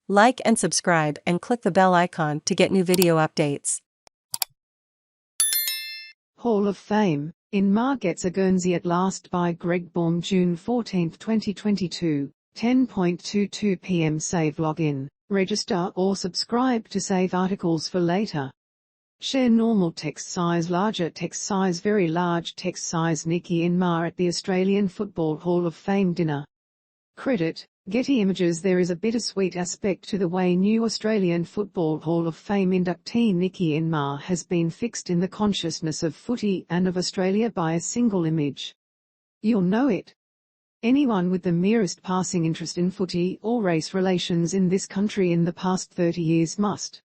Like and subscribe and click the bell icon to get new video updates. Hall of Fame. Winmar gets a Guernsey at last by Greg Baum, June 14, 2022, 10:22 p.m. Save login, register or subscribe to save articles for later. Share normal text size, larger text size, very large text size. Nicky Winmar at the Australian Football Hall of Fame dinner. Credit, Getty Images. There is a bittersweet aspect to the way new Australian Football Hall of Fame inductee Nicky Winmar has been fixed in the consciousness of footy and of Australia by a single image. You'll know it. Anyone with the merest passing interest in footy or race relations in this country in the past 30 years must.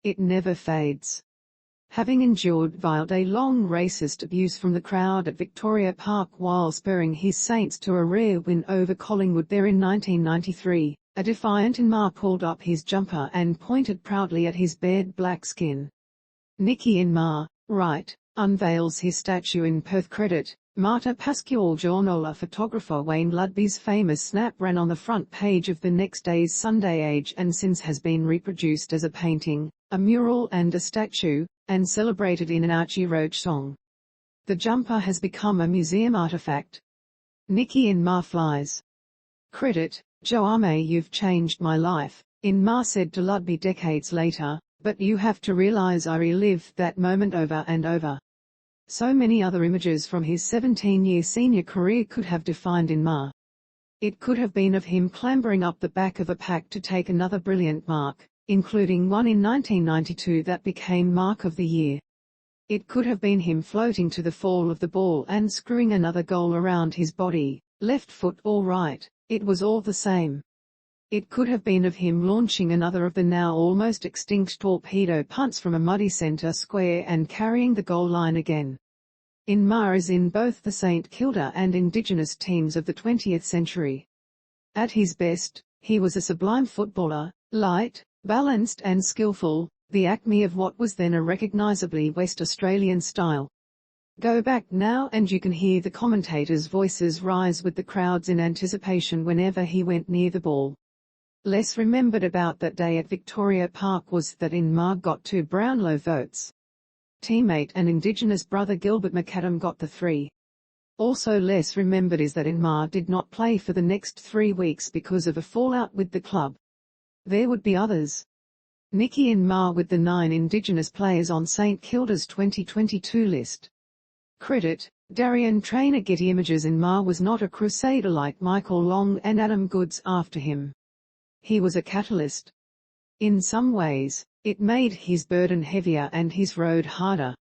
It never fades. Having endured vile day-long racist abuse from the crowd at Victoria Park while spurring his Saints to a rare win over Collingwood there in 1993, a defiant Winmar pulled up his jumper and pointed proudly at his bared black skin. Nicky Winmar, right, unveils his statue in Perth. Credit, Marta Pascual. Journola photographer Wayne Ludby's famous snap ran on the front page of the next day's Sunday Age and since has been reproduced as a painting, a mural and a statue, and celebrated in an Archie Roach song. The jumper has become a museum artifact. Nicky Winmar flies. Credit, Joame. You've changed my life, Winmar said to Ludby decades later, but you have to realize I relived that moment over and over. So many other images from his 17-year senior career could have defined Winmar. It could have been of him clambering up the back of a pack to take another brilliant mark, including one in 1992 that became Mark of the Year. It could have been him floating to the fall of the ball and screwing another goal around his body, left foot or right, it was all the same. It could have been of him launching another of the now almost extinct torpedo punts from a muddy centre square and carrying the goal line again. Winmar is in both the St Kilda and Indigenous teams of the 20th century. At his best, he was a sublime footballer, light, balanced and skillful, the acme of what was then a recognisably West Australian style. Go back now and you can hear the commentators' voices rise with the crowds in anticipation whenever he went near the ball. Less remembered about that day at Victoria Park was that Winmar got 2 Brownlow votes. Teammate and Indigenous brother Gilbert McAdam got the 3. Also less remembered is that Winmar did not play for the next 3 weeks because of a fallout with the club. There would be others. Nicky Winmar with the 9 Indigenous players on St Kilda's 2022 list. Credit, Darian Traynor. Getty Images. Winmar was not a crusader like Michael Long and Adam Goodes after him. He was a catalyst. In some ways, it made his burden heavier and his road harder.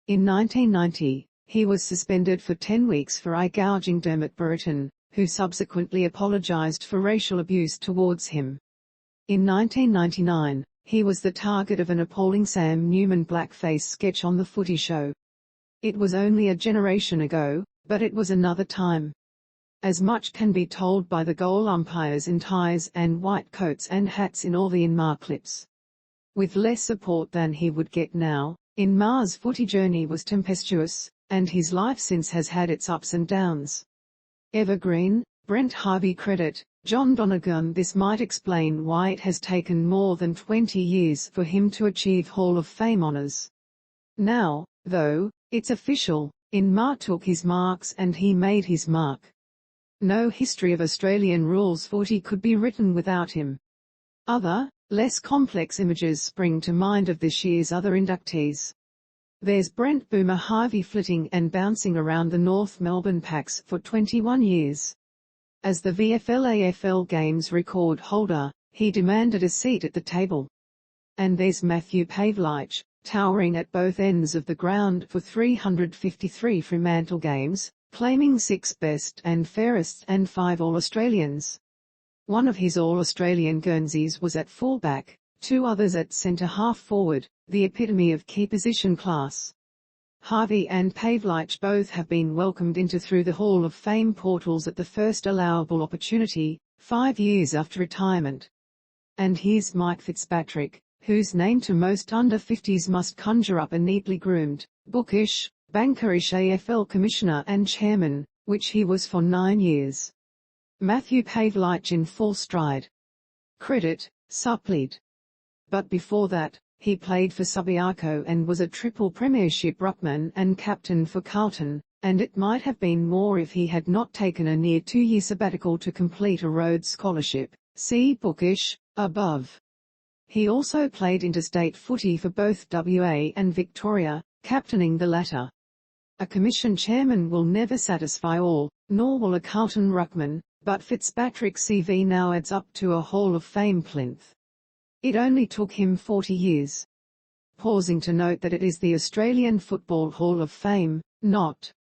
In 1990, he was suspended for 10 weeks for eye-gouging Dermot Brereton, who subsequently apologized for racial abuse towards him. In 1999, he was the target of an appalling Sam Newman blackface sketch on The Footy Show. It was only a generation ago, but it was another time. As much can be told by the goal umpires in ties and white coats and hats in all the Winmar clips. With less support than he would get now, Winmar's footy journey was tempestuous, and his life since has had its ups and downs. Evergreen, Brent Harvey. Credit, John Donegan. This might explain why it has taken more than 20 years for him to achieve Hall of Fame honours. Now, though, it's official, Winmar took his marks and he made his mark. No history of Australian rules footy could be written without him. Other, less complex images spring to mind of this year's other inductees. There's Brent Boomer Harvey flitting and bouncing around the North Melbourne Packs for 21 years. As the VFL-AFL Games record holder, he demanded a seat at the table. And there's Matthew Pavlich, towering at both ends of the ground for 353 Fremantle games, claiming 6 best and fairest and 5 All-Australians. One of his All-Australian Guernseys was at fullback, 2 others at centre-half forward, the epitome of key position class. Harvey and Pavlich both have been welcomed into through the Hall of Fame portals at the first allowable opportunity, 5 years after retirement. And here's Mike Fitzpatrick, whose name to most under-50s must conjure up a neatly groomed, bookish, bankerish AFL Commissioner and Chairman, which he was for 9 years. Matthew Pavlich in full stride. Credit, supplied. But before that, he played for Subiaco and was a triple premiership ruckman and captain for Carlton, and it might have been more if he had not taken a near 2-year sabbatical to complete a Rhodes Scholarship. See bookish, above. He also played interstate footy for both WA and Victoria, captaining the latter. A commission chairman will never satisfy all, nor will a Carlton ruckman, but Fitzpatrick's CV now adds up to a Hall of Fame plinth. It only took him 40 years. Pausing to note that it is the Australian Football Hall of Fame, not